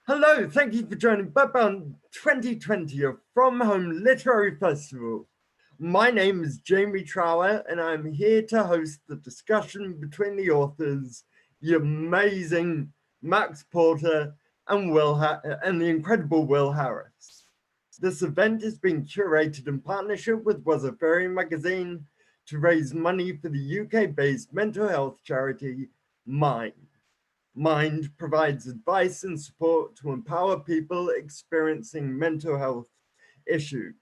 Hello, thank you for joining BookBound 2020 of From Home Literary Festival. My name is Jamie Trower, and I'm here to host the discussion between the authors, the amazing Max Porter and the incredible Will Harris. This event is being curated in partnership with Wasafiri magazine to raise money for the UK-based mental health charity Mind. Mind provides advice and support to empower people experiencing mental health issues.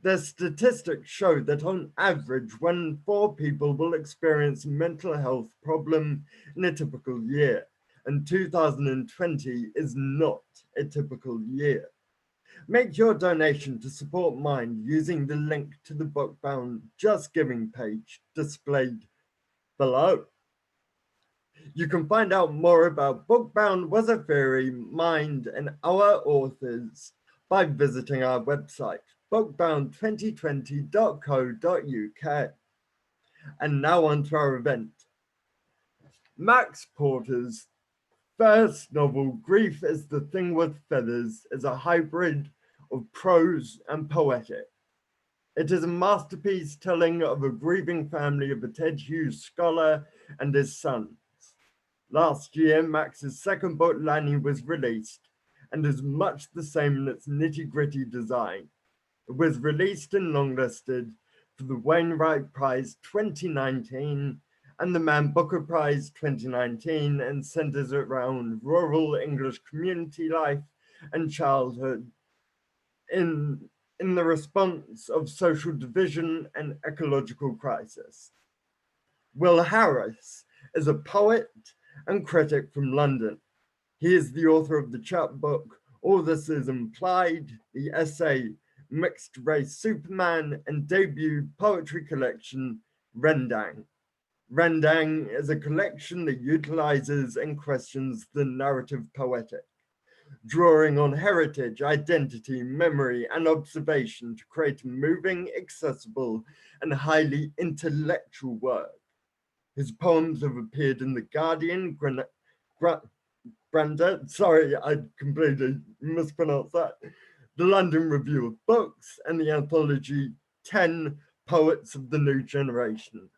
The statistics show that on average, 1 in 4 people will experience a mental health problem in a typical year, and 2020 is not a typical year. Make your donation to support Mind using the link to the BookBound Just Giving page displayed below. You can find out more about BookBound, Wasafiri, Mind, and our authors by visiting our website, bookbound2020.co.uk. And now on to our event. Max Porter's first novel, Grief is the Thing with Feathers, is a hybrid of prose and poetic. It is a masterpiece telling of a grieving family of a Ted Hughes scholar and his son. Last year, Max's second book, Lanny, was released and is much the same in its nitty-gritty design. It was released and longlisted for the Wainwright Prize 2019 and the Man Booker Prize 2019 and centers around rural English community life and childhood in the response of social division and ecological crisis. Will Harris is a poet and critic from London. He is the author of the chapbook All This Is Implied, the essay Mixed Race Superman, and debut poetry collection Rendang. Rendang is a collection that utilizes and questions the narrative poetic, drawing on heritage, identity, memory, and observation to create a moving, accessible, and highly intellectual work. His poems have appeared in The Guardian, Grandad, sorry, I completely mispronounced that, the London Review of Books, and the anthology 10 Poets of the New Generation.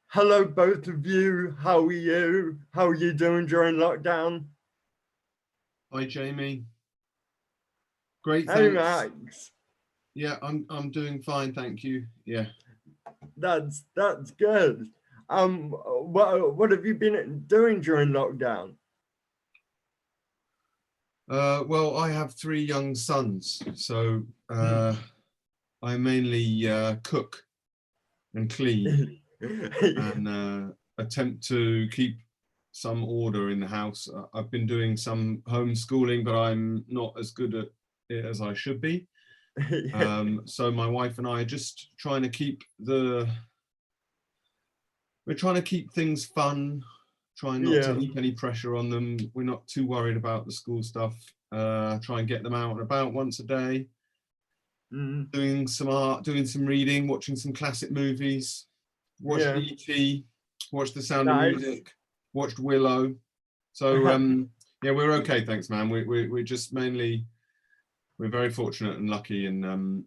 Hello, both of you. How are you? How are you doing during lockdown? Hi, Jamie. Great, Hey, thanks. Max. Yeah, I'm doing fine, thank you. Yeah. That's good. What have you been doing during lockdown? Well, I have 3 young sons, so I mainly cook and clean and attempt to keep some order in the house. I've been doing some homeschooling, but I'm not as good at it as I should be. So my wife and I are just trying to keep things fun, trying not to heap any pressure on them. We're not too worried about the school stuff. Try and get them out and about once a day, doing some art, doing some reading, watching some classic movies, watched E.T., watched The Sound of Music, watched Willow. So yeah, we're okay, thanks, man. We're just mainly, we're very fortunate and lucky, and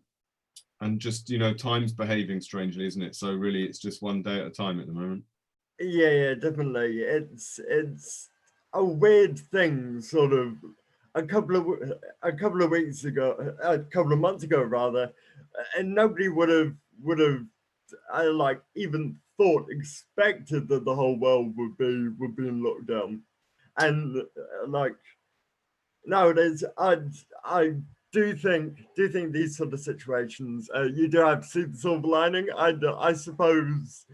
just, you know, time's behaving strangely, isn't it? So really, it's just one day at a time at the moment. Yeah, definitely. It's a weird thing, sort of. A couple of weeks ago, a couple of months ago, rather, and nobody would have like even expected that the whole world would be in lockdown, and like nowadays, I do think these sort of situations, you do have to see the silver lining. I suppose,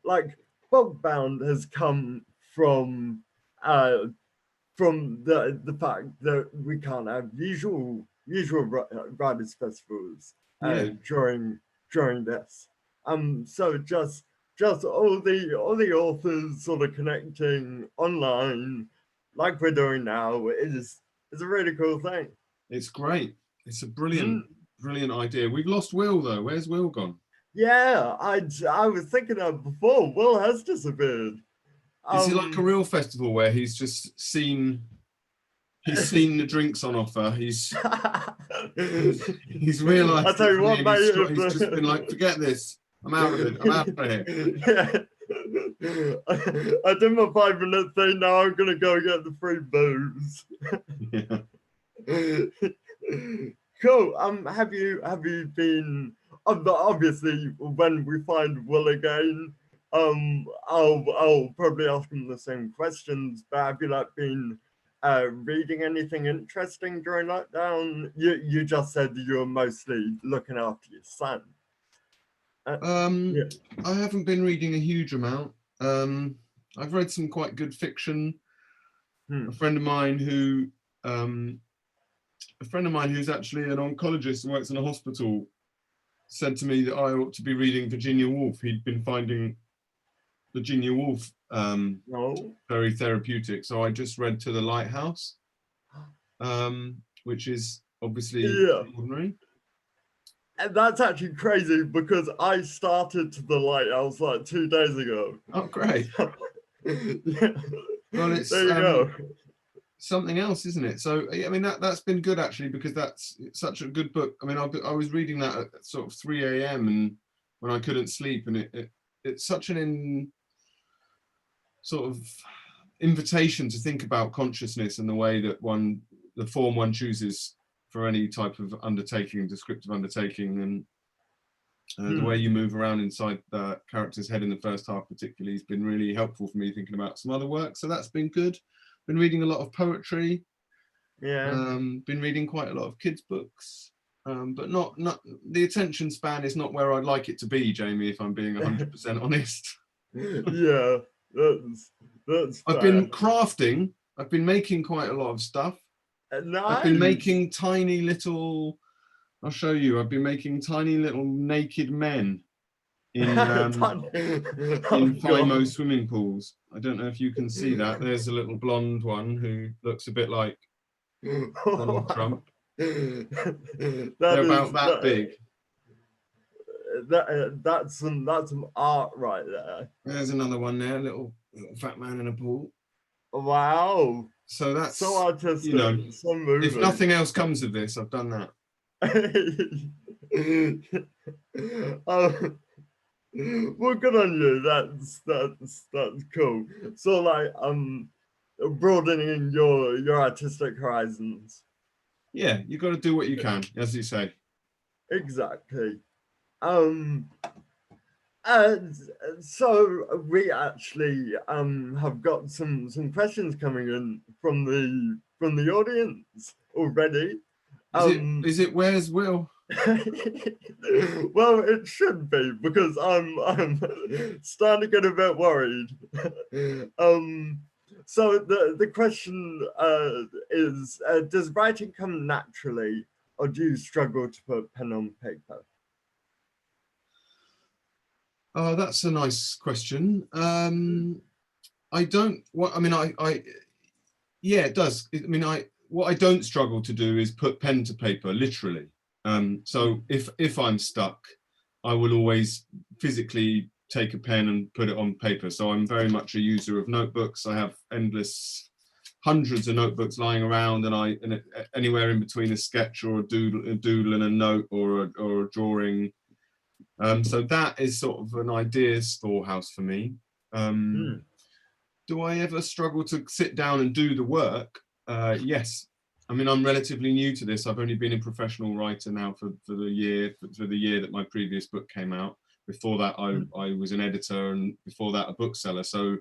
like BookBound has come from the fact that we can't have usual writers festivals during this. So just all the authors sort of connecting online like we're doing now is a really cool thing. It's great. It's a brilliant idea. We've lost Will though. Where's Will gone? Yeah, I was thinking of before. Will has disappeared. Is it like a real festival where he's just seen the drinks on offer? He's realised. I tell you what, mate, he's just been like, forget this. I'm out of it. I'm out of here. Yeah. I did my 5-minute thing. Now I'm gonna go get the free booze. Yeah. Cool. Have you been? Obviously, when we find Will again, I'll probably ask him the same questions. But have you been reading anything interesting during lockdown? You just said you were mostly looking after your son. Yeah. I haven't been reading a huge amount. I've read some quite good fiction. A friend of mine who's actually an oncologist and works in a hospital said to me that I ought to be reading Virginia Woolf. He'd been finding Virginia Woolf very therapeutic. So I just read To the Lighthouse, which is obviously extraordinary. And that's actually crazy because I started To the Lighthouse 2 days ago. Oh, great. Yeah. Well, it's there you go. Something else, isn't it? So I mean that's been good actually, because that's such a good book. I mean, I was reading that at sort of 3 a.m. and when I couldn't sleep, and it's such an sort of invitation to think about consciousness and the way that the form one chooses for any type of undertaking, descriptive undertaking, and the way you move around inside the character's head in the first half particularly has been really helpful for me thinking about some other work. So that's been good. Been reading a lot of poetry. Been reading quite a lot of kids' books. But not the attention span is not where I'd like it to be, Jamie, if I'm being 100% honest. Yeah, that's I've been crafting. I've been making quite a lot of stuff. Nice. I've been making tiny little, I'll show you, I've been making tiny little naked men in FIMO swimming pools. I don't know if you can see that. There's a little blonde one who looks a bit like Donald Trump. They're about that big. That's some art right there. There's another one there, little fat man in a pool. Wow. So that's so artistic, so moving. If nothing else comes of this, I've done that. Well, good on you. That's cool. So broadening your artistic horizons. Yeah, you got to do what you can, as you say. Exactly. So we actually have got some questions coming in from the audience already. Is it where's Will? Well, it should be, because I'm starting to get a bit worried. So the question is, does writing come naturally, or do you struggle to put pen on paper? Oh, that's a nice question. Yeah, it does. What I don't struggle to do is put pen to paper, literally. So if I'm stuck, I will always physically take a pen and put it on paper. So I'm very much a user of notebooks. I have hundreds of notebooks lying around, and anywhere in between a sketch or a doodle and a note or a drawing. So that is sort of an idea storehouse for me. Do I ever struggle to sit down and do the work? Yes. I mean, I'm relatively new to this. I've only been a professional writer now for the year that my previous book came out. Before that, I was an editor, and before that, a bookseller. So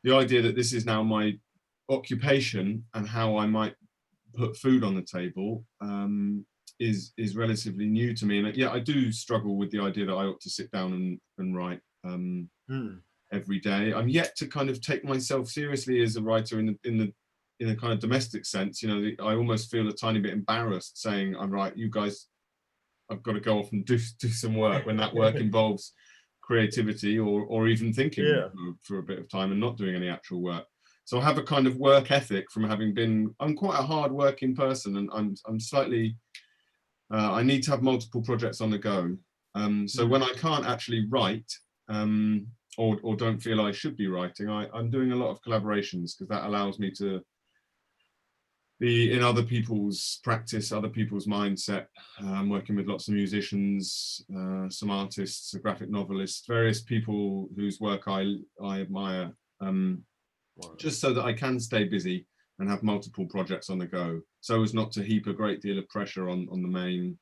the idea that this is now my occupation and how I might put food on the table is relatively new to me. And yeah, I do struggle with the idea that I ought to sit down and write every day. I'm yet to kind of take myself seriously as a writer in a kind of domestic sense. I almost feel a tiny bit embarrassed saying, "I'm right, you guys, I've got to go off and do some work," when that work involves creativity or even thinking for a bit of time and not doing any actual work. So I have a kind of work ethic from having been. I'm quite a hard working person, and I'm slightly. I need to have multiple projects on the go. So when I can't actually write, or don't feel I should be writing, I'm doing a lot of collaborations because that allows me to be in other people's practice, other people's mindset. I'm working with lots of musicians, some artists, a graphic novelist, various people whose work I admire, just so that I can stay busy and have multiple projects on the go, so as not to heap a great deal of pressure on the main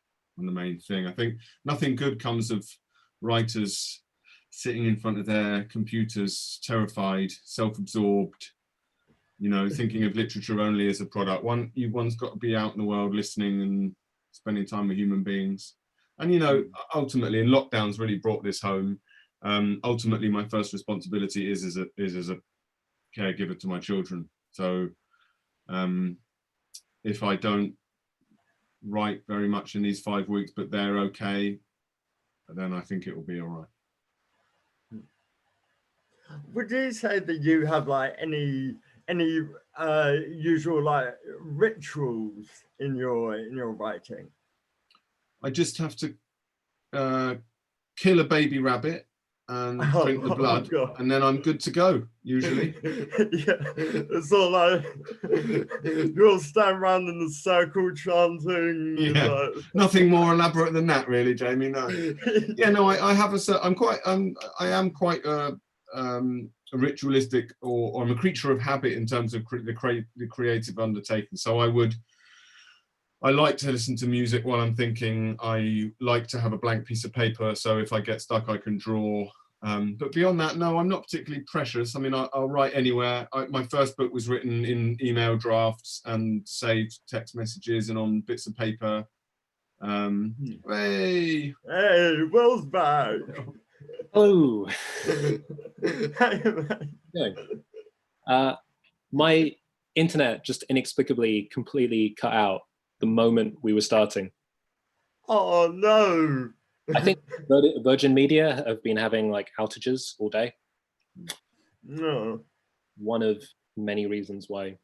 thing. I think nothing good comes of writers sitting in front of their computers, terrified, self-absorbed, you know, thinking of literature only as a product. One's got to be out in the world listening and spending time with human beings. And, you know, ultimately, and lockdowns really brought this home. Ultimately, my first responsibility is as a caregiver to my children. So if I don't write very much in these 5 weeks, but they're okay, then I think it will be all right. Would you say that you have like any usual like rituals in your writing? I just have to kill a baby rabbit and drink the blood, and then I'm good to go, usually. Yeah, it's all like you'll stand around in the circle chanting. Yeah, like... nothing more elaborate than that, really, Jamie. No. Yeah, no, I have I am quite a ritualistic, or I'm a creature of habit in terms of the creative undertaking. So I like to listen to music while I'm thinking. I like to have a blank piece of paper, so if I get stuck, I can draw. But beyond that, no, I'm not particularly precious. I mean, I'll write anywhere. My first book was written in email drafts and saved text messages and on bits of paper. Hey, Will's back. Hello. My internet just inexplicably completely cut out the moment we were starting. Oh no. I think Virgin Media have been having like outages all day. No. One of many reasons why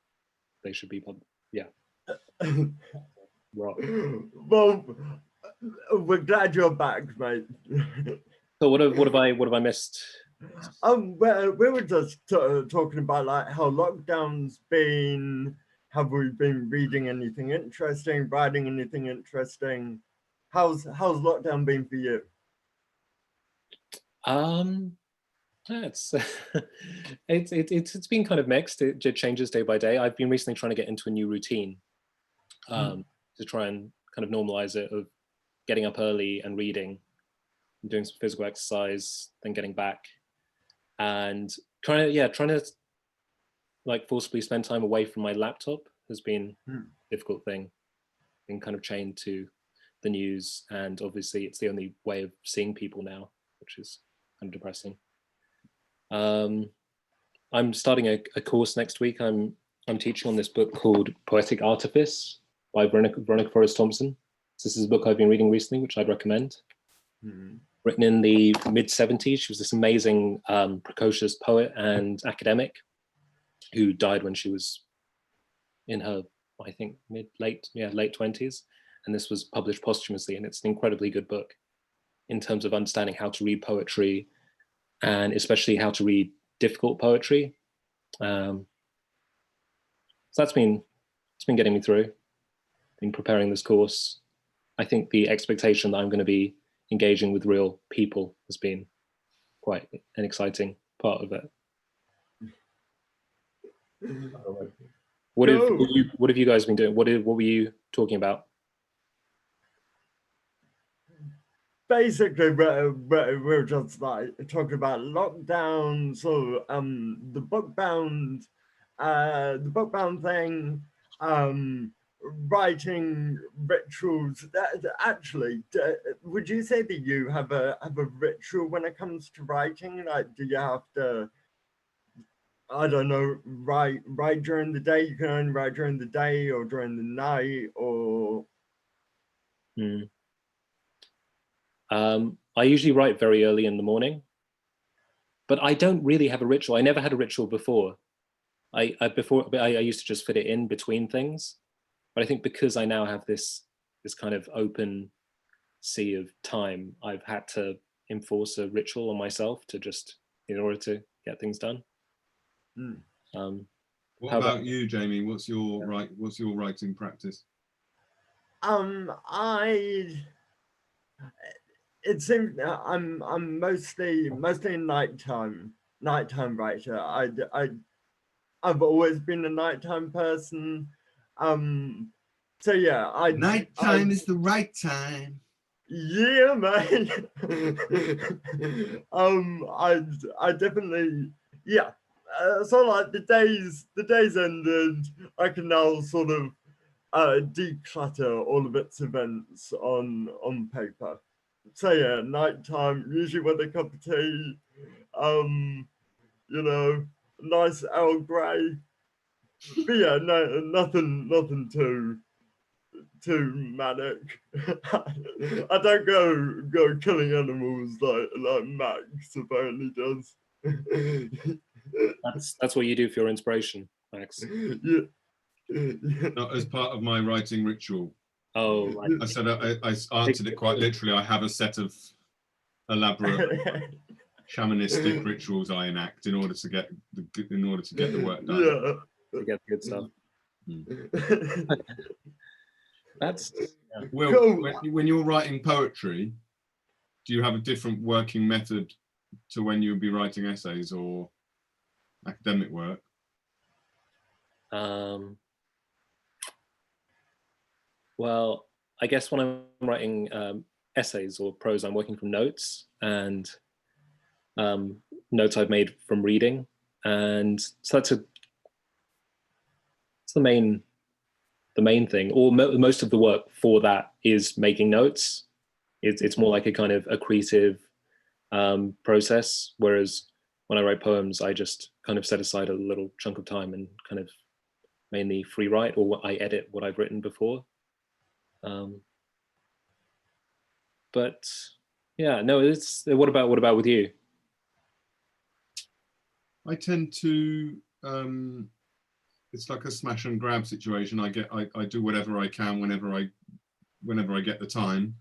they should be yeah. Right. Well, we're glad you're back, mate. So what have I missed? We were just talking about like how lockdown's been. Have we been reading anything interesting, writing anything interesting? How's lockdown been for you? It's it's been kind of mixed. It changes day by day. I've been recently trying to get into a new routine to try and kind of normalize it, of getting up early and reading, and doing some physical exercise, then getting back, and trying to like forcibly spend time away from my laptop has been a difficult thing. Been kind of chained to the news, and obviously it's the only way of seeing people now, which is kind of depressing. I'm starting a course next week. I'm teaching on this book called Poetic Artifice by Veronica Forrest Thompson. So this is a book I've been reading recently, which I'd recommend. Written in the mid-70s. She was this amazing precocious poet and academic who died when she was in her, I think, late 20s. And this was published posthumously, and it's an incredibly good book in terms of understanding how to read poetry, and especially how to read difficult poetry. So it's been getting me through. Been preparing this course. I think the expectation that I'm going to be engaging with real people has been quite an exciting part of it. What have you guys been doing? What were you talking about? Basically, we're just like talking about lockdown. So the BookBound thing, writing rituals. Actually, would you say that you have a ritual when it comes to writing? Like, do you have to, I don't know, write during the day? You can only write during the day or during the night, or I usually write very early in the morning, but I don't really have a ritual. I never had a ritual before. I used to just fit it in between things, but I think because I now have this kind of open sea of time, I've had to enforce a ritual on myself to just in order to get things done. What about you, Jamie? What's your writing practice? It seems I'm mostly nighttime writer. I've always been a nighttime person. So yeah, nighttime is the right time. Yeah, man. I definitely, yeah. So like the days ended. I can now sort of declutter all of its events on paper. So yeah, nighttime, usually with a cup of tea, you know, nice Earl Grey. But yeah, no, nothing too manic. I don't go killing animals like Max apparently does. That's what you do for your inspiration, Max. Yeah. Not as part of my writing ritual. Oh, right. I said I answered it quite literally. I have a set of elaborate shamanistic rituals I enact in order to get the work done. Yeah. To get the good stuff. That's Well, cool. when you're writing poetry, do you have a different working method to when you would be writing essays or academic work? Well, I guess when I'm writing essays or prose, I'm working from notes and notes I've made from reading, and so that's the main thing. Or most of the work for that is making notes. It's more like a kind of accretive process, whereas when I write poems, I just kind of set aside a little chunk of time and kind of mainly free write, or I edit what I've written before. But yeah, no, it's what about with you? I tend to it's like a smash and grab situation. I do whatever I can whenever I get the time.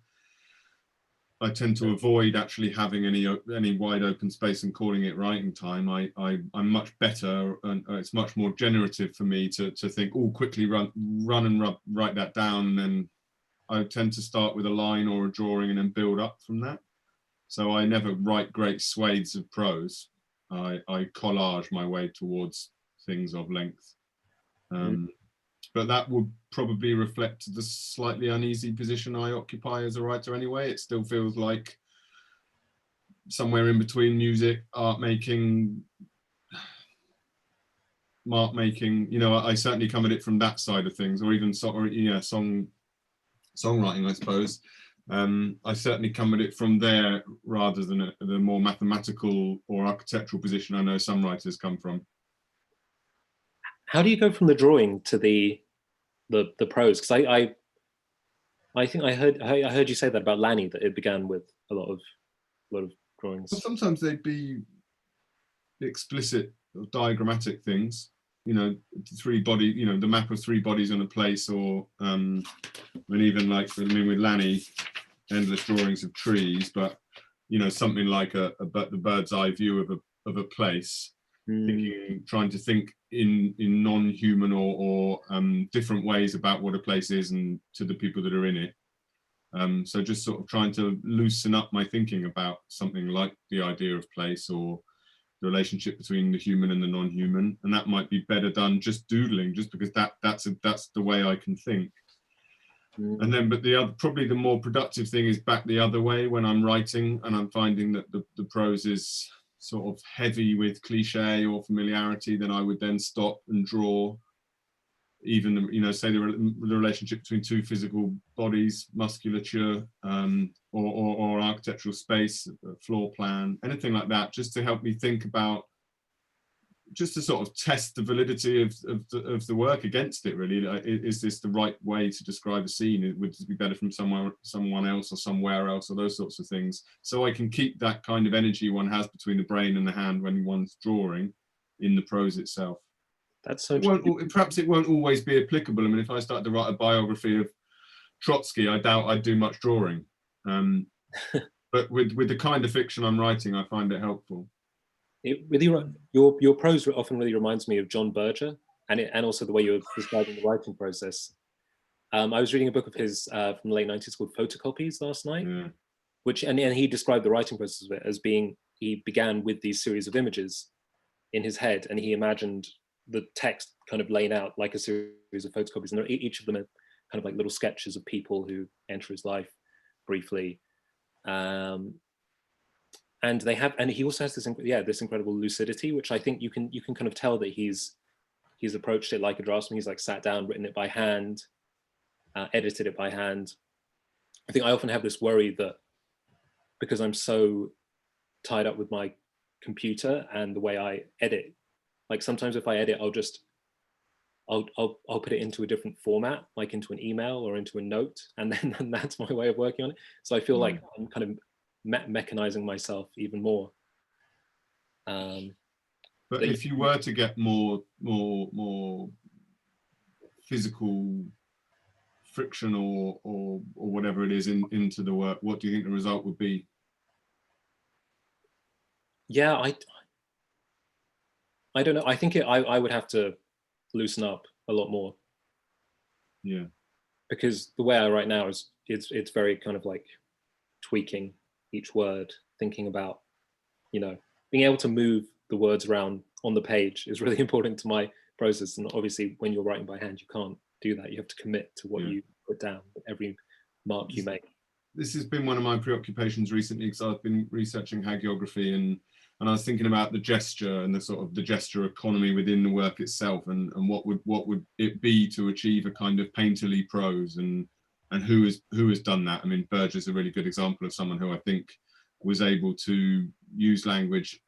I tend to avoid actually having any wide open space and calling it writing time. I'm much better, and it's much more generative for me to think, oh, quickly run and write that down, and then I tend to start with a line or a drawing and then build up from that. So I never write great swathes of prose. I collage my way towards things of length. But that would probably reflect the slightly uneasy position I occupy as a writer anyway. It still feels like somewhere in between music, art making, mark making. You know, I certainly come at it from that side of things, or even songwriting, I suppose. I certainly come at it from there rather than the more mathematical or architectural position I know some writers come from. How do you go from the drawing to the prose? Because I think I heard you say that about Lanny, that it began with a lot of drawings. Well, sometimes they'd be explicit or diagrammatic things. You know, the map of three bodies on a place, or and even like with Lanny, endless drawings of trees, but you know, something like the bird's eye view of a place. Trying to think in non-human or different ways about what a place is and to the people that are in it. So just sort of trying to loosen up my thinking about something like the idea of place or the relationship between the human and the non-human, and that might be better done just doodling, just because that's the way I can think. And then, but probably the more productive thing is back the other way when I'm writing, and I'm finding that the prose is sort of heavy with cliche or familiarity, then I would then stop and draw even, you know, say the relationship between two physical bodies, musculature, or architectural space, floor plan, anything like that, just to help me think about, just to sort of test the validity of the work against it, really. Is this the right way to describe a scene? Would it be better from someone else or somewhere else, or those sorts of things? So I can keep that kind of energy one has between the brain and the hand when one's drawing in the prose itself. That's so perhaps it won't always be applicable. I mean, if I started to write a biography of Trotsky, I doubt I'd do much drawing. But with the kind of fiction I'm writing, I find it helpful. It really, your prose often really reminds me of John Berger, and also the way you're describing the writing process. I was reading a book of his from the late 90s called Photocopies last night, and he described the writing process of it as being, he began with these series of images in his head, and he imagined the text kind of laying out like a series of photocopies, and each of them are kind of like little sketches of people who enter his life briefly. And he also has this incredible lucidity, which I think you can kind of tell that he's approached it like a draftsman. He's like sat down, written it by hand, edited it by hand. I think I often have this worry that because I'm so tied up with my computer and the way I edit, like sometimes if I edit, I'll put it into a different format, like into an email or into a note, and then that's my way of working on it. So I feel like I'm kind of mechanizing myself even more. But if you were to get more physical friction or whatever it is into the work, what do you think the result would be? Yeah, I don't know. I think I would have to loosen up a lot more. Yeah. Because the way I write now is it's very kind of like tweaking each word, thinking about, being able to move the words around on the page is really important to my process. And obviously when you're writing by hand, you can't do that. You have to commit to what you put down, every mark you make. This has been one of my preoccupations recently, because I've been researching hagiography, and I was thinking about the gesture and the sort of the gesture economy within the work itself, and what would it be to achieve a kind of painterly prose, and who has done that. I mean, Berger's a really good example of someone who I think was able to use language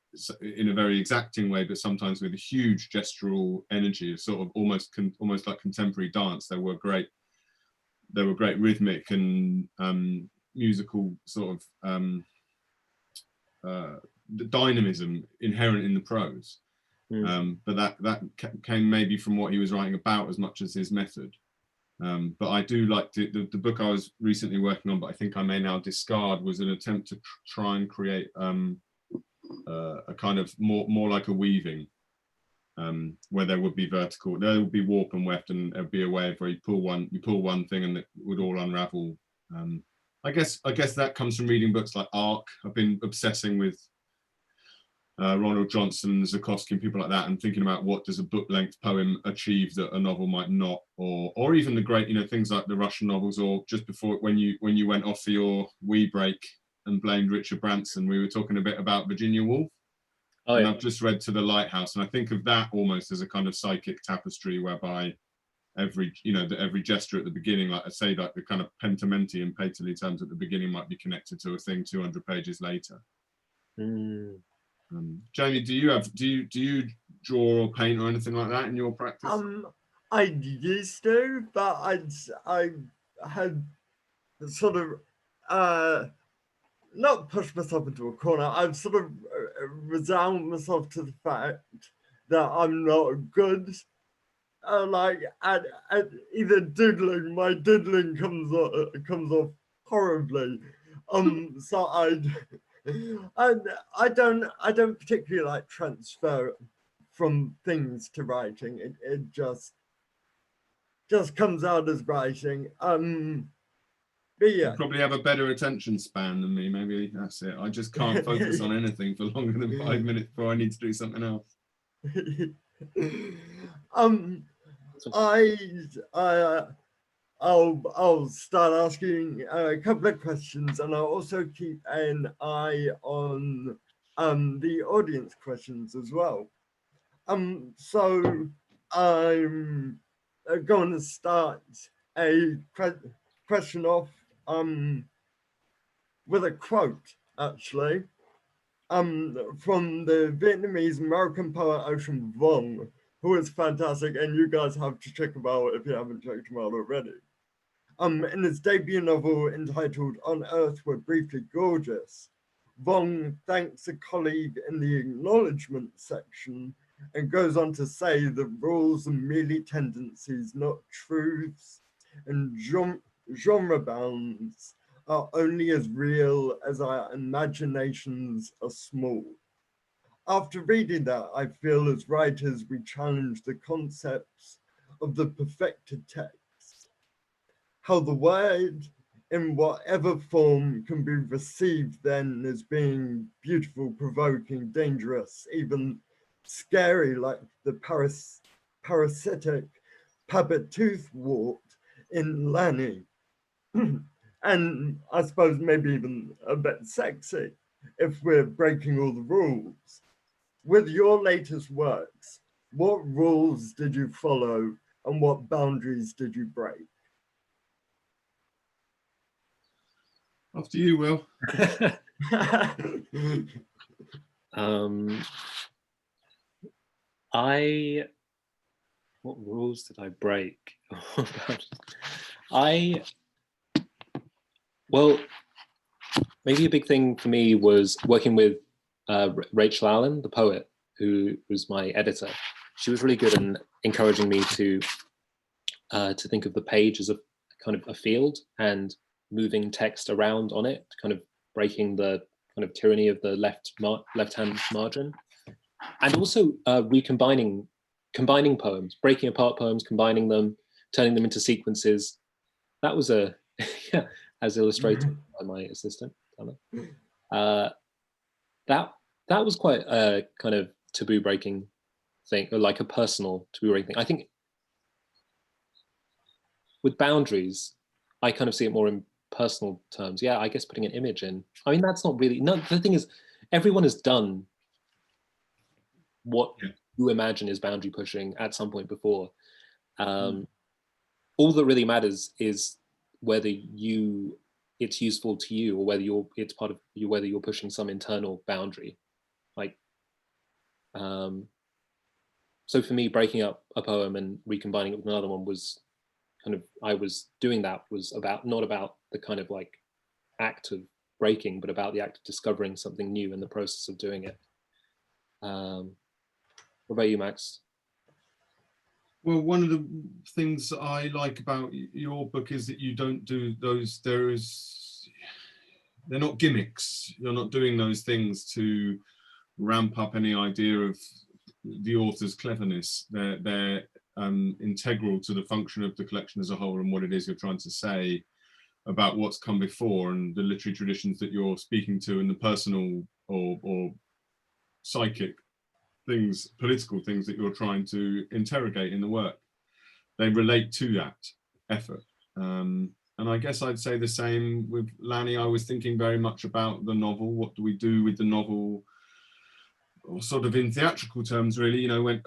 in a very exacting way, but sometimes with a huge gestural energy, sort of almost like contemporary dance. There were great rhythmic and musical sort of the dynamism inherent in the prose, but that came maybe from what he was writing about as much as his method. But I do like the book I was recently working on, but I think I may now discard, was an attempt to try and create a kind of more like a weaving, where there would be warp and weft, and there would be a way of where you pull one thing and it would all unravel. I guess that comes from reading books like Arc. I've been obsessing with Ronald Johnson, Zukowski, and people like that, and thinking about what does a book-length poem achieve that a novel might not, or even the great, things like the Russian novels, or just before when you went off for your wee break and blamed Richard Branson, we were talking a bit about Virginia Woolf. And I've just read To the Lighthouse, and I think of that almost as a kind of psychic tapestry, whereby every gesture at the beginning, like I say, like the kind of pentimenti and paterly terms at the beginning might be connected to a thing 200 pages later. Jamie, do you draw or paint or anything like that in your practice? I used to, but I had sort of not pushed myself into a corner. I've sort of resigned myself to the fact that I'm not good. Like at either doodling. My doodling comes off horribly. So I don't particularly like transfer from things to writing. It just comes out as writing. But yeah. You probably have a better attention span than me. Maybe that's it. I just can't focus on anything for longer than 5 minutes before I need to do something else. I'll start asking a couple of questions, and I'll also keep an eye on the audience questions as well. So I'm going to start a question off with a quote, actually, from the Vietnamese American poet Ocean Vuong, who is fantastic, and you guys have to check him out if you haven't checked him out already. In his debut novel entitled On Earth We're Briefly Gorgeous, Vuong thanks a colleague in the acknowledgement section and goes on to say the rules are merely tendencies, not truths, and genre bounds are only as real as our imaginations are small. After reading that, I feel as writers, we challenge the concepts of the perfected text, how the word in whatever form can be received then as being beautiful, provoking, dangerous, even scary, like the parasitic puppet tooth wart in Lanny. And I suppose maybe even a bit sexy if we're breaking all the rules. With your latest works, what rules did you follow and what boundaries did you break? After you, Will. What rules did I break? Well, maybe a big thing for me was working with Rachel Allen, the poet, who was my editor. She was really good in encouraging me to think of the page as a kind of a field and moving text around on it, kind of breaking the kind of tyranny of the left-hand margin, and also combining poems, breaking apart poems, combining them, turning them into sequences. That was yeah, as illustrated by my assistant. That was quite a kind of taboo breaking thing, or like a personal taboo breaking thing. I think with boundaries, I kind of see it more in personal terms. Yeah, I guess putting an image in. I mean, that's not really, no, the thing is, everyone has done what you imagine is boundary pushing at some point before. All that really matters is whether it's useful to you, or whether it's part of you, whether you're pushing some internal boundary. Like, so for me, breaking up a poem and recombining it with another one was kind of, I was doing that was not about the kind of like act of breaking, but about the act of discovering something new in the process of doing it. What about you, Max? Well, one of the things I like about your book is that you don't do those, they're not gimmicks. You're not doing those things to ramp up any idea of the author's cleverness. They're integral to the function of the collection as a whole and what it is you're trying to say about what's come before and the literary traditions that you're speaking to and the personal or psychic things, political things that you're trying to interrogate in the work. They relate to that effort. And I guess I'd say the same with Lanny. I was thinking very much about the novel. What do we do with the novel? Or sort of in theatrical terms, really, you know, when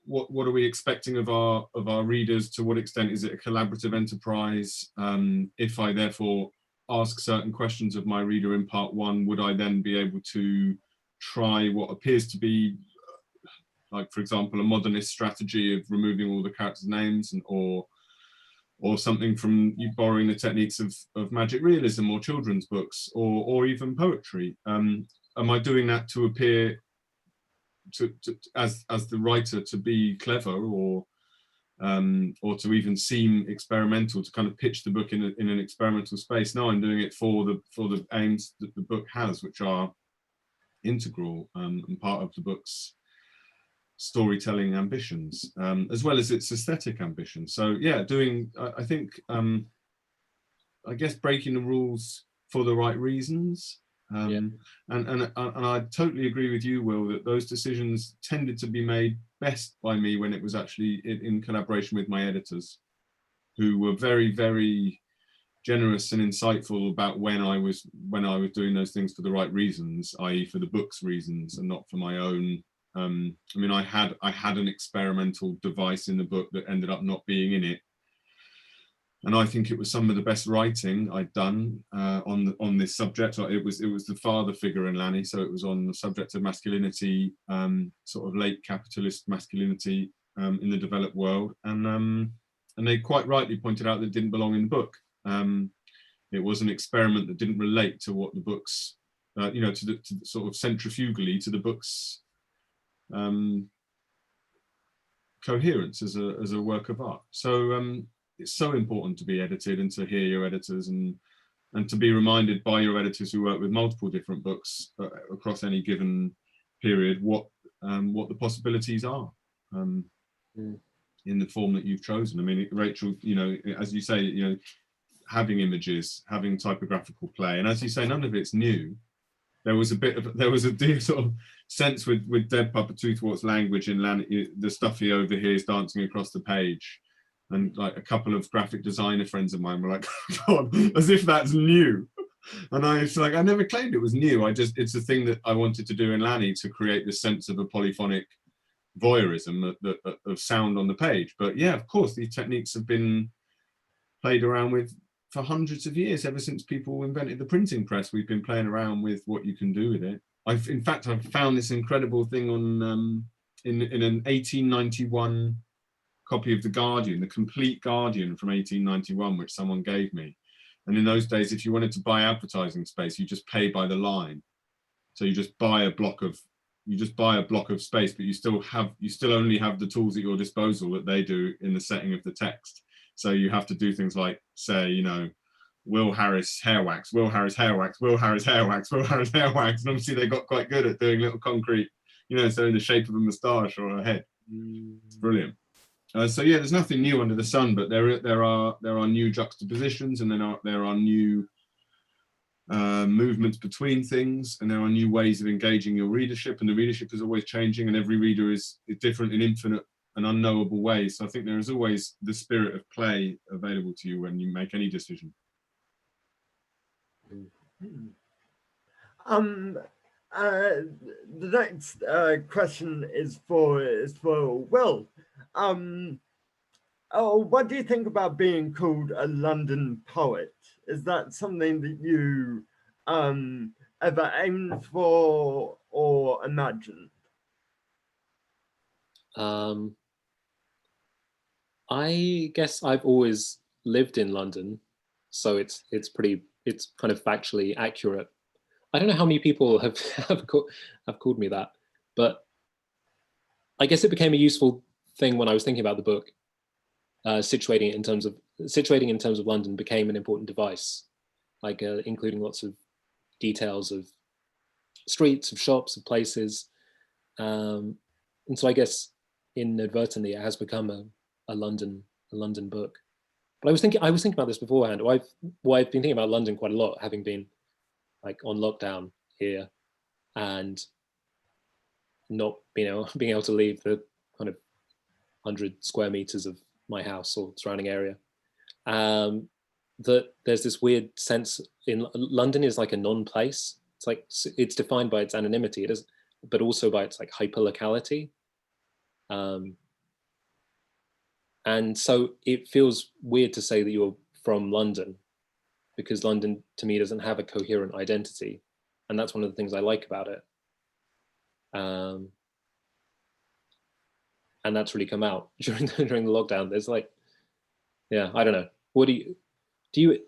what are we expecting of our readers? To what extent is it a collaborative enterprise? If I therefore ask certain questions of my reader in part one, would I then be able to try what appears to be, like, for example, a modernist strategy of removing all the characters' names, or something from you borrowing the techniques of magic realism or children's books or even poetry? Am I doing that to appear as the writer to be clever, or to even seem experimental, to kind of pitch the book in an experimental space? No, I'm doing it for the aims that the book has, which are integral and part of the book's storytelling ambitions, as well as its aesthetic ambitions. So yeah, I think I guess breaking the rules for the right reasons. And I totally agree with you, Will, that those decisions tended to be made best by me when it was actually in collaboration with my editors, who were very, very generous and insightful about when I was doing those things for the right reasons, i.e. for the book's reasons and not for my own. I mean, I had an experimental device in the book that ended up not being in it. And I think it was some of the best writing I'd done on this subject. It was the father figure in Lanny, so it was on the subject of masculinity, sort of late capitalist masculinity in the developed world, and they quite rightly pointed out that it didn't belong in the book. It was an experiment that didn't relate to what the book's, to sort of centrifugally to the book's coherence as a work of art. So. It's so important to be edited and to hear your editors and to be reminded by your editors who work with multiple different books across any given period what the possibilities are in the form that you've chosen. I mean, Rachel, you know, as you say, you know, having images, having typographical play, and as you say, none of it's new. There was a deep sort of sense with Dead Papa Toothwort's language in the stuff he overhears dancing across the page, and like a couple of graphic designer friends of mine were like, God, as if that's new. And I was like, I never claimed it was new. It's a thing that I wanted to do in Lanny, to create this sense of a polyphonic voyeurism of sound on the page. But yeah, of course, these techniques have been played around with for hundreds of years. Ever since people invented the printing press, we've been playing around with what you can do with it. In fact, I've found this incredible thing on in an 1891 copy of The Guardian, the complete Guardian from 1891, which someone gave me. And in those days, if you wanted to buy advertising space, you just pay by the line. So you just buy a block of space, but you still only have the tools at your disposal that they do in the setting of the text. So you have to do things like say, you know, Will Harris hair wax, Will Harris hair wax, Will Harris hair wax, Will Harris hair wax. And obviously they got quite good at doing little concrete, you know, so in the shape of a moustache or a head. It's brilliant. So yeah, there's nothing new under the sun, but there are new juxtapositions, and then there are new movements between things, and there are new ways of engaging your readership, and the readership is always changing, and every reader is different in infinite and unknowable ways. So I think there is always the spirit of play available to you when you make any decision. The next question is for Will. What do you think about being called a London poet? Is that something that you ever aimed for or imagined? I guess I've always lived in London, so it's kind of factually accurate. I don't know how many people have called me that, but I guess it became a useful thing when I was thinking about the book. Situating in terms of London became an important device, like including lots of details of streets, of shops, of places, and so I guess inadvertently it has become a London book. But I was thinking about this beforehand. I've been thinking about London quite a lot, having been like on lockdown here and not being able to leave the kind of 100 square meters of my house or surrounding area. That there's this weird sense in London is like a non-place. It's like it's defined by its anonymity. It is, but also by its like hyperlocality. And so it feels weird to say that you're from London, because London to me doesn't have a coherent identity, and that's one of the things I like about it. And that's really come out during the lockdown. There's like, yeah, I don't know. Where did you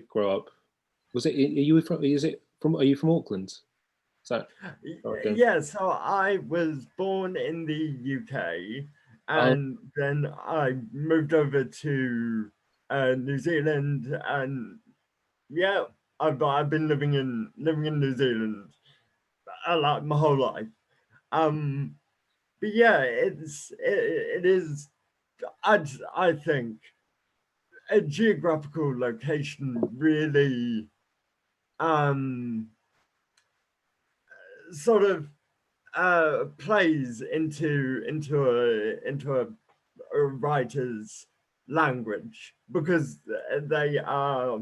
grow up? Are you from Auckland? Is that yeah, so I was born in the UK, and then I moved over to New Zealand, and yeah, I've been living in New Zealand like my whole life. But yeah, it is. I think a geographical location really sort of plays into a writer's language, because they are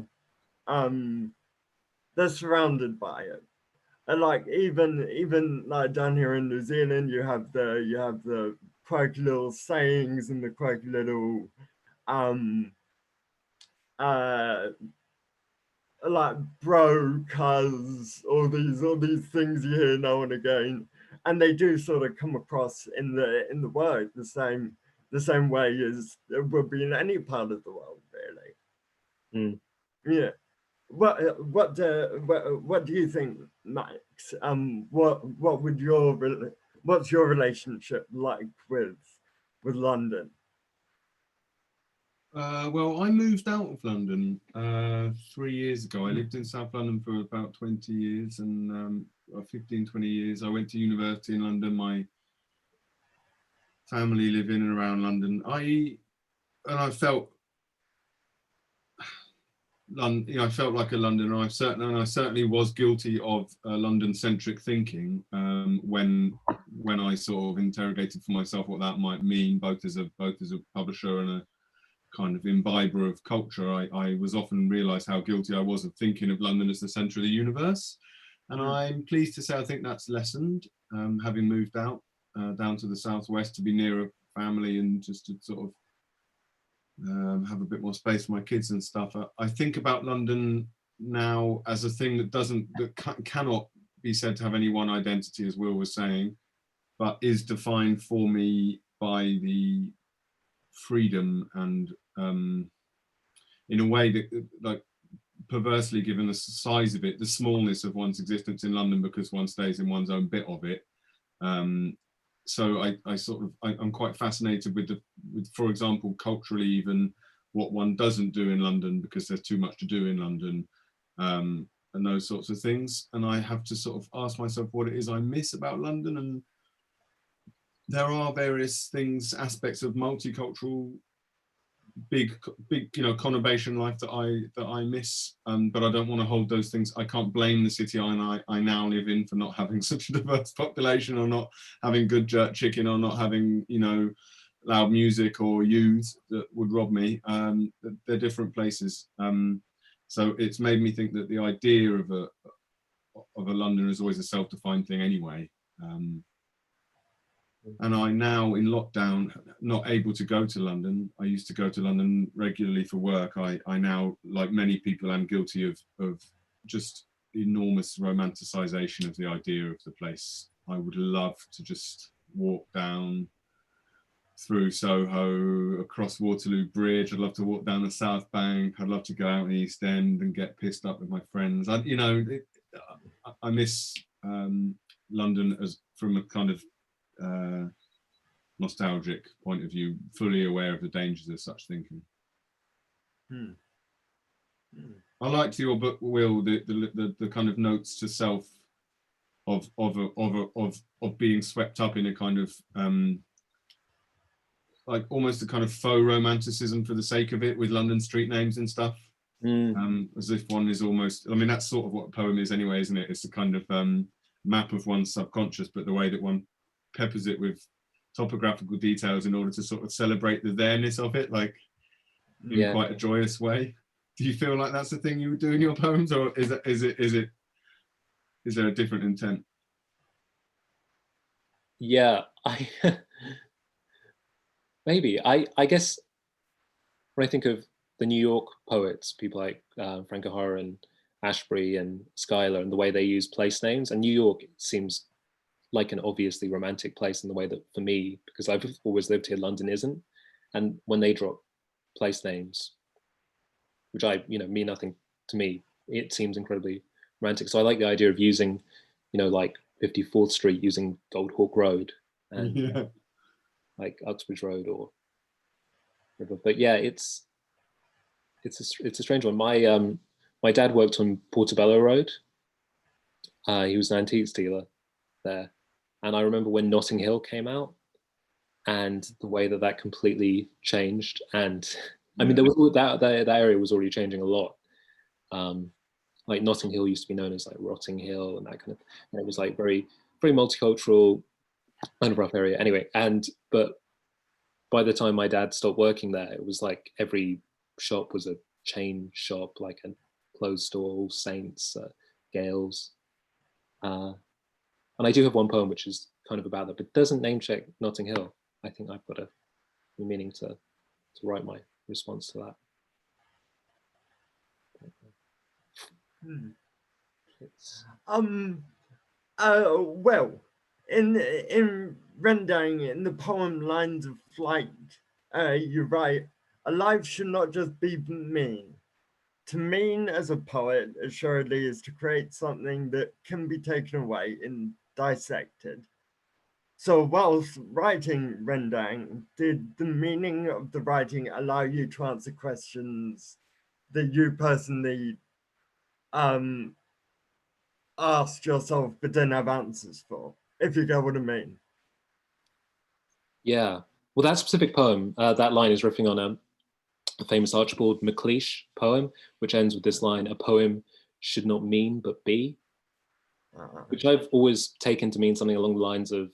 they're surrounded by it. And like even like down here in New Zealand, you have the quirky little sayings and the quirky little like bro, cuz, all these things you hear now and again, and they do sort of come across in the word the same way as it would be in any part of the world, really. Yeah. What do you think, Max? What's your relationship like with London? Well, I moved out of London 3 years ago. I lived in South London for about 20 years, and 15, 20 years. I went to university in London. My family live in and around London. I felt I felt like a Londoner. I certainly was guilty of London-centric thinking when I sort of interrogated for myself what that might mean, both as a publisher and a kind of imbiber of culture. I was often realised how guilty I was of thinking of London as the centre of the universe, and I'm pleased to say I think that's lessened, having moved out down to the southwest to be nearer family and just to sort of have a bit more space for my kids and stuff. I think about London now as a thing that cannot be said to have any one identity, as Will was saying, but is defined for me by the freedom and in a way that, like, perversely, given the size of it, the smallness of one's existence in London, because one stays in one's own bit of it. So I'm quite fascinated with for example, culturally, even what one doesn't do in London because there's too much to do in London, and those sorts of things. And I have to sort of ask myself what it is I miss about London. And there are various things, aspects of multicultural, big conurbation life that I miss, but I don't want to hold those things. I can't blame the city I now live in for not having such a diverse population, or not having good jerk chicken, or not having loud music or youths that would rob me. They're different places, so it's made me think that the idea of a London is always a self-defined thing anyway. And I now, in lockdown, not able to go to London. I used to go to London regularly for work. I now, like many people, am guilty of just enormous romanticisation of the idea of the place. I would love to just walk down through Soho, across Waterloo Bridge. I'd love to walk down the South Bank. I'd love to go out in the East End and get pissed up with my friends. I miss London as from a kind of nostalgic point of view, fully aware of the dangers of such thinking. I liked your book, Will, the kind of notes to self of being swept up in a kind of like almost a kind of faux romanticism for the sake of it, with London street names and stuff. As if one is almost, I mean, that's sort of what a poem is anyway, isn't it? It's a kind of map of one's subconscious, but the way that one peppers it with topographical details in order to sort of celebrate the there-ness of it, like in quite a joyous way. Do you feel like that's the thing you would do in your poems, or is there a different intent? Yeah, maybe. I guess when I think of the New York poets, people like Frank O'Hara and Ashbery and Schuyler, and the way they use place names, and New York seems like an obviously romantic place in the way that, for me, because I've always lived here, London isn't. And when they drop place names, which mean nothing to me, it seems incredibly romantic. So I like the idea of using, like 54th Street, using Gold Hawk Road, and like Uxbridge Road or whatever. But yeah, it's a strange one. My dad worked on Portobello Road. He was an antiques dealer there. And I remember when Notting Hill came out, and the way that completely changed. And I mean, there was that area was already changing a lot. Like Notting Hill used to be known as like Rotting Hill and that kind of. And it was like very, very multicultural, kind of rough area. Anyway, but by the time my dad stopped working there, it was like every shop was a chain shop, like a clothes store, All Saints, Gales. And I do have one poem which is kind of about that, but doesn't name check Notting Hill. I think I've got a meaning to write my response to that. Well, in rendering in the poem Lines of Flight, you write, a life should not just be mean. To mean as a poet assuredly is to create something that can be taken away and dissected. So whilst writing Rendang, did the meaning of the writing allow you to answer questions that you personally asked yourself but didn't have answers for, if you get what I mean. Yeah. Well, that specific poem, that line is riffing on a famous Archibald MacLeish poem, which ends with this line: "A poem should not mean but be," which I've always taken to mean something along the lines of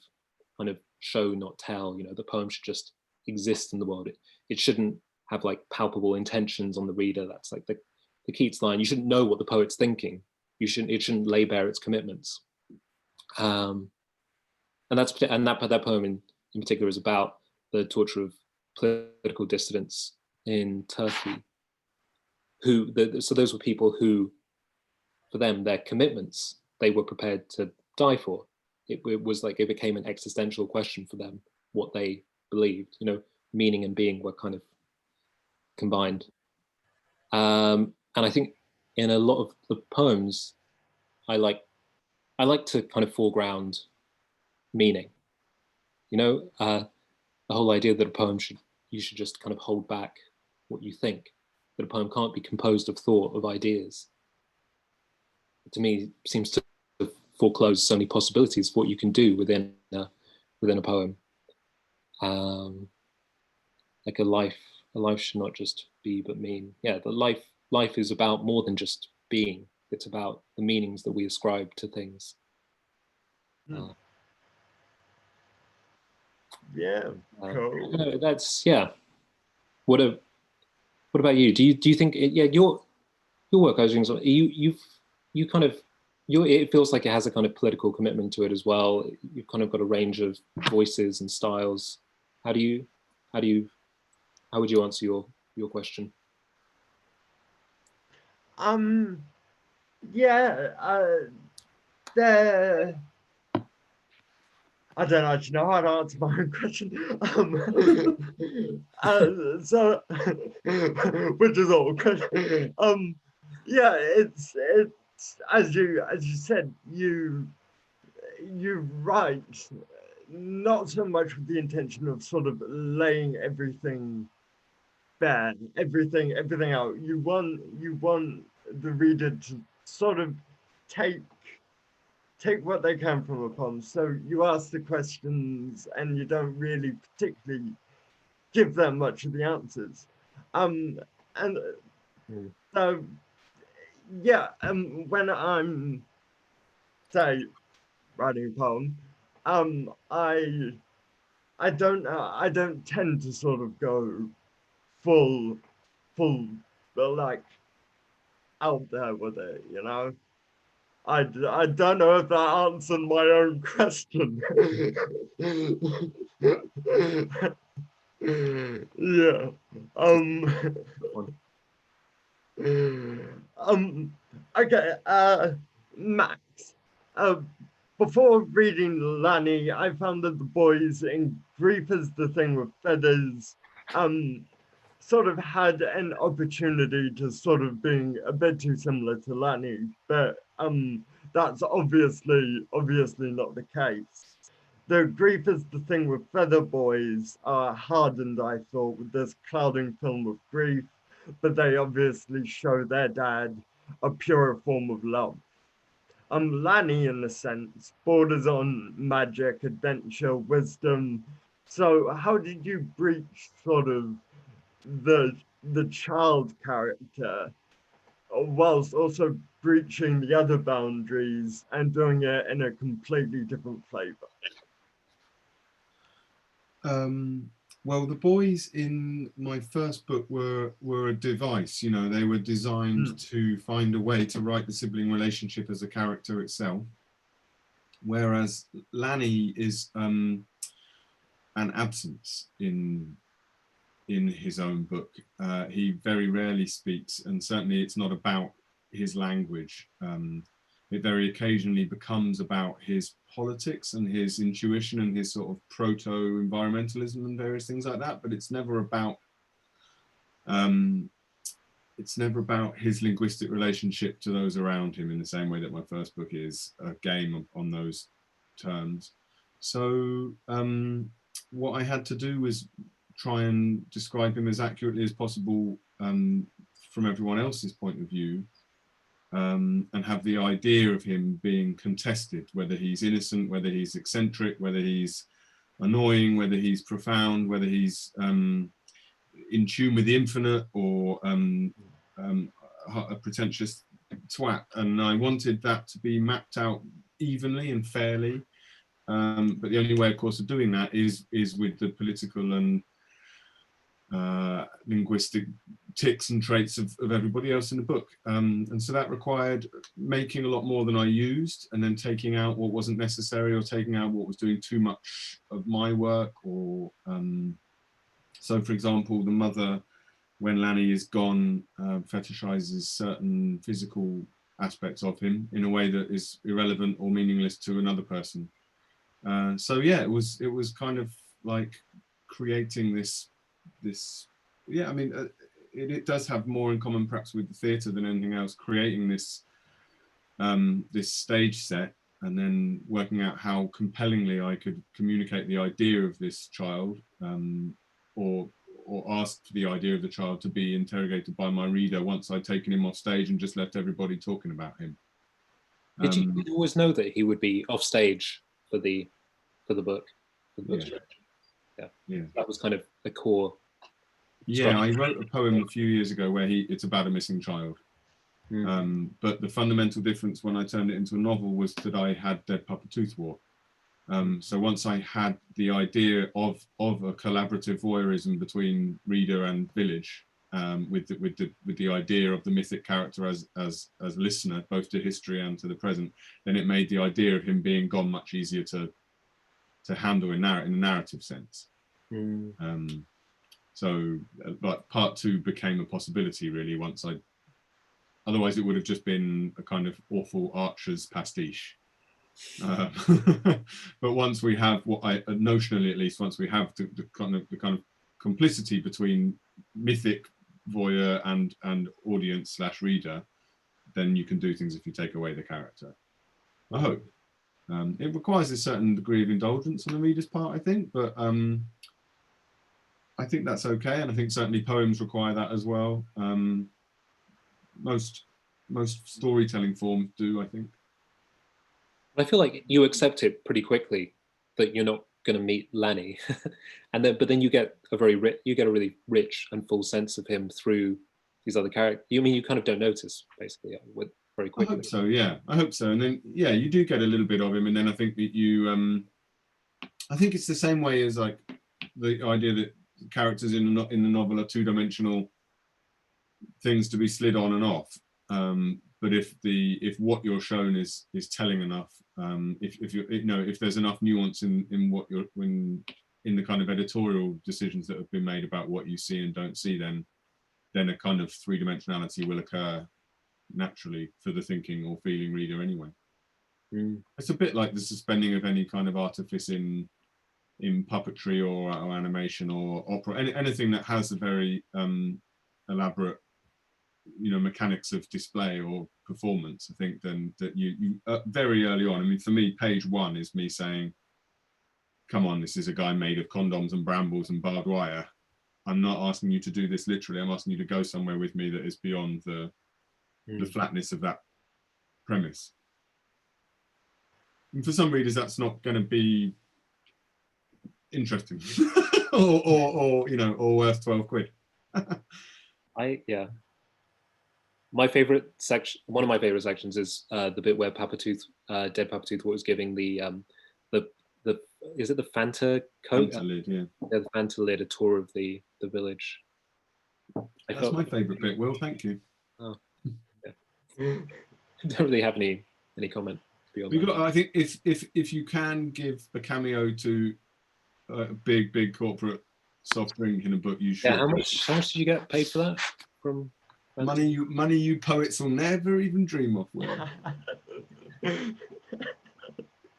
kind of show, not tell. You know, the poem should just exist in the world. It shouldn't have like palpable intentions on the reader. That's like the Keats line. You shouldn't know what the poet's thinking. It shouldn't lay bare its commitments. And that poem in particular is about the torture of political dissidents in Turkey. So those were people who, for them, their commitments, they were prepared to die for. It was like it became an existential question for them, what they believed. You know, meaning and being were kind of combined. And I think in a lot of the poems, I like to kind of foreground meaning. You know, the whole idea that a poem you should just kind of hold back what you think, that a poem can't be composed of thought, of ideas, to me seems to foreclose so many possibilities for what you can do within a poem. Like a life should not just be but mean. Yeah, the life is about more than just being. It's about the meanings that we ascribe to things. Yeah, cool. That's What about you? Do you think your work, I was thinking, you kind of it feels like it has a kind of political commitment to it as well. You've kind of got a range of voices and styles. How would you answer your question? There. I don't actually know how to answer my own question. So, which is awkward. Yeah, it's as you said, you write not so much with the intention of sort of laying everything bare, everything out. You want the reader to sort of take what they can from a poem. So you ask the questions and you don't really particularly give them much of the answers. And so, yeah, when I'm, say, writing a poem, I don't tend to sort of go full, like, out there with it, you know? I don't know if that answered my own question. Yeah. Okay. Max. Before reading Lanny, I found that the boys in Grief is the Thing with Feathers sort of had an opportunity to sort of being a bit too similar to Lanny, but that's obviously not the case. The Grief is the Thing with Feather boys are hardened, I thought, with this clouding film of grief, but they obviously show their dad a purer form of love. Lanny, in a sense, borders on magic, adventure, wisdom. So how did you breach sort of the child character whilst also breaching the other boundaries and doing it in a completely different flavor? Well, the boys in my first book were a device. You know, they were designed to find a way to write the sibling relationship as a character itself, whereas Lanny is an absence in his own book. He very rarely speaks, and certainly it's not about his language. It very occasionally becomes about his politics and his intuition and his sort of proto-environmentalism and various things like that, but it's never about his linguistic relationship to those around him in the same way that my first book is a game on those terms. So what I had to do was try and describe him as accurately as possible from everyone else's point of view. and have the idea of him being contested, whether he's innocent, whether he's eccentric, whether he's annoying, whether he's profound, whether he's in tune with the infinite, or a pretentious twat. And I wanted that to be mapped out evenly and fairly. But the only way, of course, of doing that is with the political and linguistic tics and traits of everybody else in the book. And so that required making a lot more than I used, and then taking out what wasn't necessary, or taking out what was doing too much of my work. Or so, for example, the mother, when Lanny is gone, fetishizes certain physical aspects of him in a way that is irrelevant or meaningless to another person. So yeah, it was kind of like creating this yeah, I mean, it does have more in common perhaps with the theatre than anything else, creating this this stage set, and then working out how compellingly I could communicate the idea of this child, or ask for the idea of the child to be interrogated by my reader once I'd taken him off stage and just left everybody talking about him. Did you always know that he would be off stage for the book? Yeah. That was kind of the core. Yeah, I wrote a poem a few years ago where it's about a missing child. But the fundamental difference when I turned it into a novel was that I had Dead Papa Tooth War. So once I had the idea of a collaborative voyeurism between reader and village, with the idea of the mythic character as listener, both to history and to the present, then it made the idea of him being gone much easier to handle in a narrative sense. So, but part two became a possibility really otherwise it would have just been a kind of awful Archer's pastiche. But once we have notionally at least, once we have the kind of complicity between mythic voyeur and audience / reader, then you can do things if you take away the character. I hope. It requires a certain degree of indulgence on the reader's part, I think, but I think that's okay, and I think certainly poems require that as well. Most storytelling forms do, I think. I feel like you accept it pretty quickly that you're not going to meet Lanny, but then you get a really rich and full sense of him through these other characters. You mean you kind of don't notice basically very quickly. I hope so, yeah. I hope so, and then yeah, you do get a little bit of him, and then I think that you, I think it's the same way as like the idea that characters in the novel are two-dimensional things to be slid on and off. But if what you're shown is telling enough, if there's enough nuance in what you're in the kind of editorial decisions that have been made about what you see and don't see, then a kind of three-dimensionality will occur naturally for the thinking or feeling reader anyway. It's a bit like the suspending of any kind of artifice in puppetry or animation or opera, anything that has a very elaborate mechanics of display or performance. I think then that you very early on, I mean, for me, page 1 is me saying, come on, this is a guy made of condoms and brambles and barbed wire. I'm not asking you to do this literally. I'm asking you to go somewhere with me that is beyond the flatness of that premise. And for some readers, that's not going to be interesting or worth 12 quid. My favorite section, one of my favorite sections, is the bit where Dead Papa Tooth was giving the is it the Fanta coat? Fanta lid, yeah. Yeah, the Fanta lid, a tour of the village. That's my favorite bit, Will. Thank you. Oh, yeah. I don't really have any comment beyond that. I think if you can give a cameo to a big corporate soft drink in a book, you should. Yeah, how much did you get paid for that from? Money you poets will never even dream of. Will.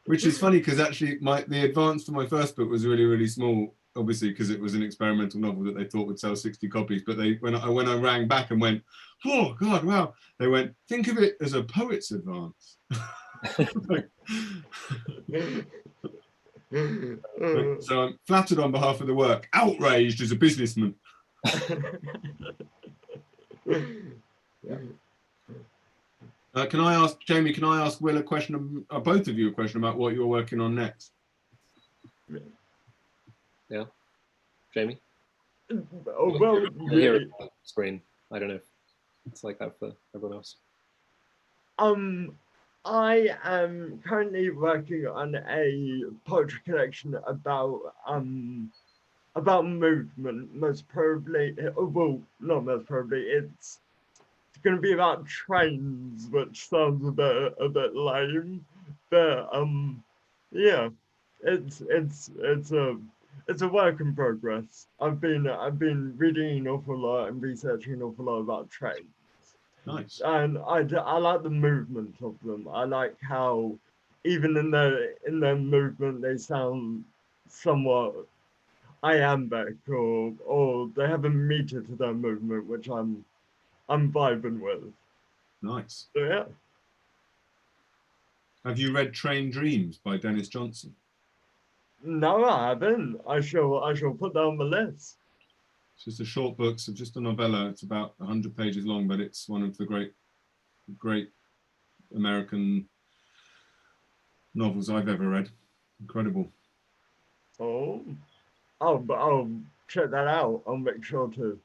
Which is funny because actually the advance for my first book was really small, obviously because it was an experimental novel that they thought would sell 60 copies. But when I rang back and went, oh God, wow, they went, think of it as a poet's advance. So I'm flattered on behalf of the work, outraged as a businessman. Can I ask, Jamie, can I ask Will a question, both of you a question about what you're working on next? Yeah. Jamie? Oh, well, Here on the screen. I don't know if it's like that for everyone else. I am currently working on a poetry collection about movement, most probably. Well, not most probably. It's going to be about trains, which sounds a bit lame, but yeah, it's a work in progress. I've been reading an awful lot and researching an awful lot about trains. Nice. And I like the movement of them. I like how even in their movement they sound somewhat iambic, or they have a meter to their movement, which I'm vibing with. Nice. So yeah. Have you read Train Dreams by Dennis Johnson? No, I haven't. I shall put that on the list. It's just a short book, so just a novella. It's about 100 pages long, but it's one of the great American novels I've ever read. Incredible. Oh, but I'll check that out. I'll make sure to.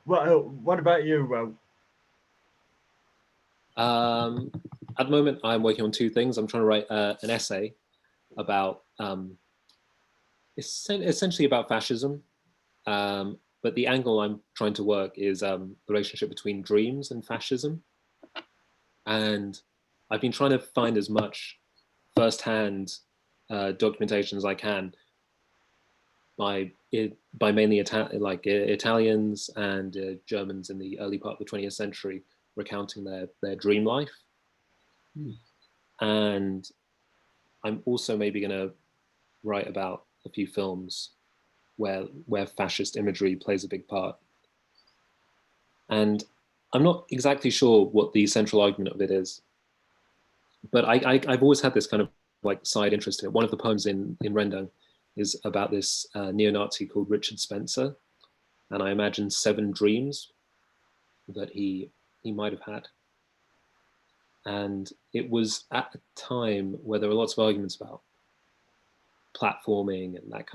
What about you, Will? At the moment, I'm working on two things. I'm trying to write an essay about essentially about fascism, but the angle I'm trying to work is the relationship between dreams and fascism. And I've been trying to find as much firsthand documentation as I can by mainly Italians and Germans in the early part of the 20th century recounting their dream life. And I'm also maybe going to write about a few films where fascist imagery plays a big part. And I'm not exactly sure what the central argument of it is, but I've always had this kind of like side interest in it. One of the poems in Rendang is about this neo-Nazi called Richard Spencer, and I imagine 7 dreams that he might have had. And it was at a time where there were lots of arguments about platforming and that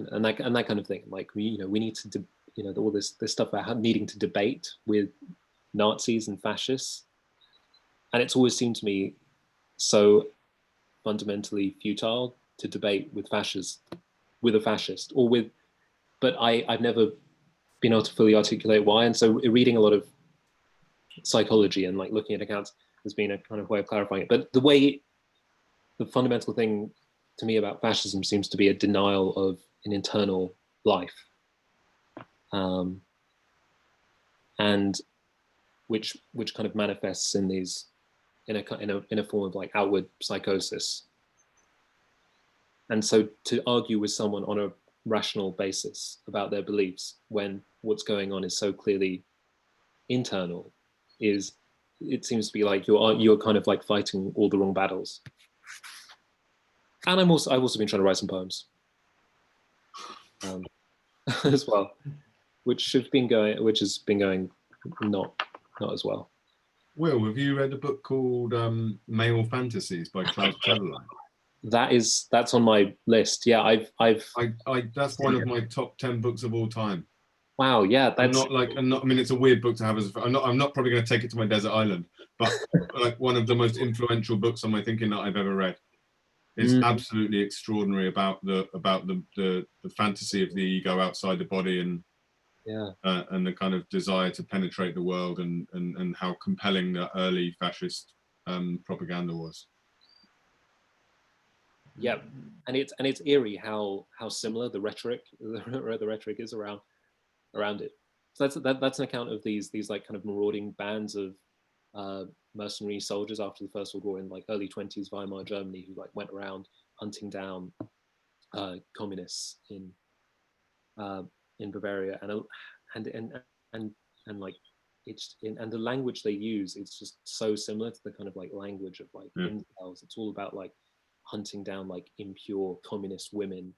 kind of thing. Like we need to all this stuff about needing to debate with Nazis and fascists, and it's always seemed to me so fundamentally futile to debate with a fascist, but I've never been able to fully articulate why. And so reading a lot of psychology and like looking at accounts has been a kind of way of clarifying it. But the fundamental thing to me about fascism seems to be a denial of an internal life, and which kind of manifests in a form of like outward psychosis. And so to argue with someone on a rational basis about their beliefs when what's going on is so clearly internal it seems to be like you're kind of like fighting all the wrong battles. And I've also been trying to write some poems as well, which has been going not as well. Will, have you read a book called Male Fantasies by Klaus Tederlein? That's on my list. Yeah, that's one of my top 10 books of all time. Wow, yeah, I mean, it's a weird book to have I'm not probably going to take it to my desert island, but like one of the most influential books on my thinking that I've ever read. It's absolutely extraordinary about the fantasy of the ego outside the body and the kind of desire to penetrate the world and how compelling the early fascist propaganda was. Yeah, and it's eerie how similar the rhetoric is around it. So that's an account of these like kind of marauding bands of mercenary soldiers after the First World War in like early 20s Weimar Germany who like went around hunting down communists in Bavaria and like and the language they use, it's just so similar to the kind of like language of like incels. It's all about like hunting down like impure communist women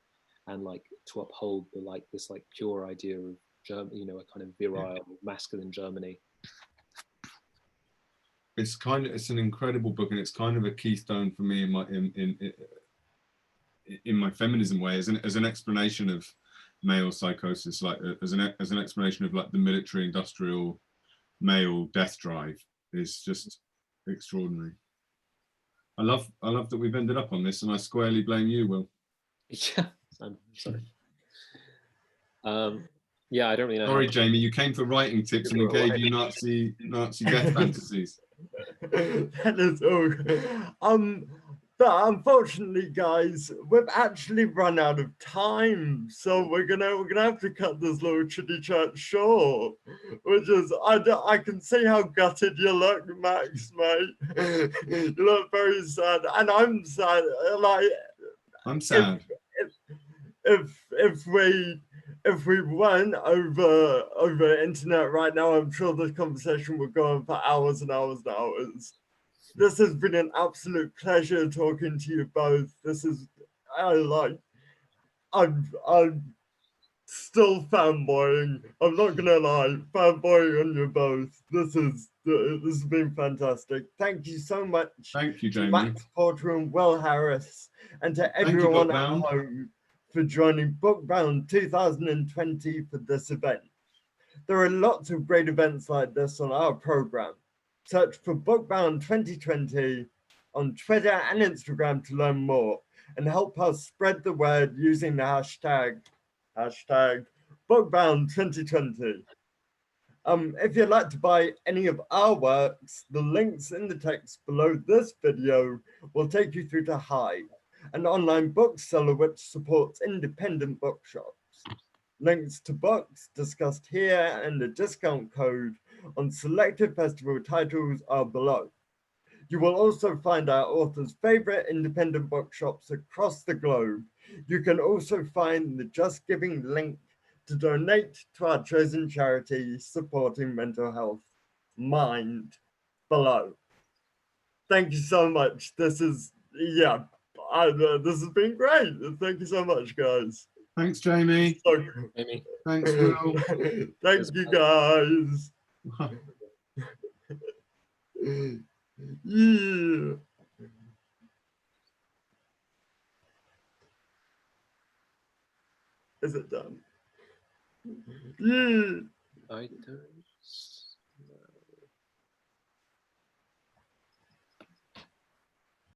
and like to uphold the like this like pure idea of Germany, a kind of virile masculine Germany. it's an incredible book, and it's kind of a keystone for me in my feminism way, as an explanation of male psychosis, like as an explanation of like the military industrial male death drive, is just extraordinary. I love that we've ended up on this, and I squarely blame you, Will. Yeah, I'm sorry. Yeah, I don't really know. Sorry, Jamie, you came for writing tips and we gave you Nazi death fantasies. That is all. But unfortunately, guys, we've actually run out of time, so we're gonna have to cut this little chitty chat short. Which is, I can see how gutted you look, Max, mate. You look very sad, and I'm sad. Like, I'm sad. If we weren't over internet right now, I'm sure this conversation would go on for hours and hours and hours. This has been an absolute pleasure talking to you both. I'm still fanboying. I'm not gonna lie, fanboying on you both. This has been fantastic. Thank you so much. Thank you, to Jamie. Max Porter and Will Harris, and to everyone at home for joining BookBound 2020 for this event. There are lots of great events like this on our program. Search for BookBound 2020 on Twitter and Instagram to learn more, and help us spread the word using the hashtag BookBound 2020. If you'd like to buy any of our works, the links in the text below this video will take you through to Hive, an online bookseller which supports independent bookshops. Links to books discussed here and a discount code on selected festival titles are below. You will also find our authors' favorite independent bookshops across the globe. You can also find the Just Giving link to donate to our chosen charity supporting mental health, Mind, below. Thank you so much. This has been great. Thank you so much, guys. Thanks, Jamie. Jamie. Thanks, Will. Thank you, guys. Yeah. Is it done? Yeah. I don't.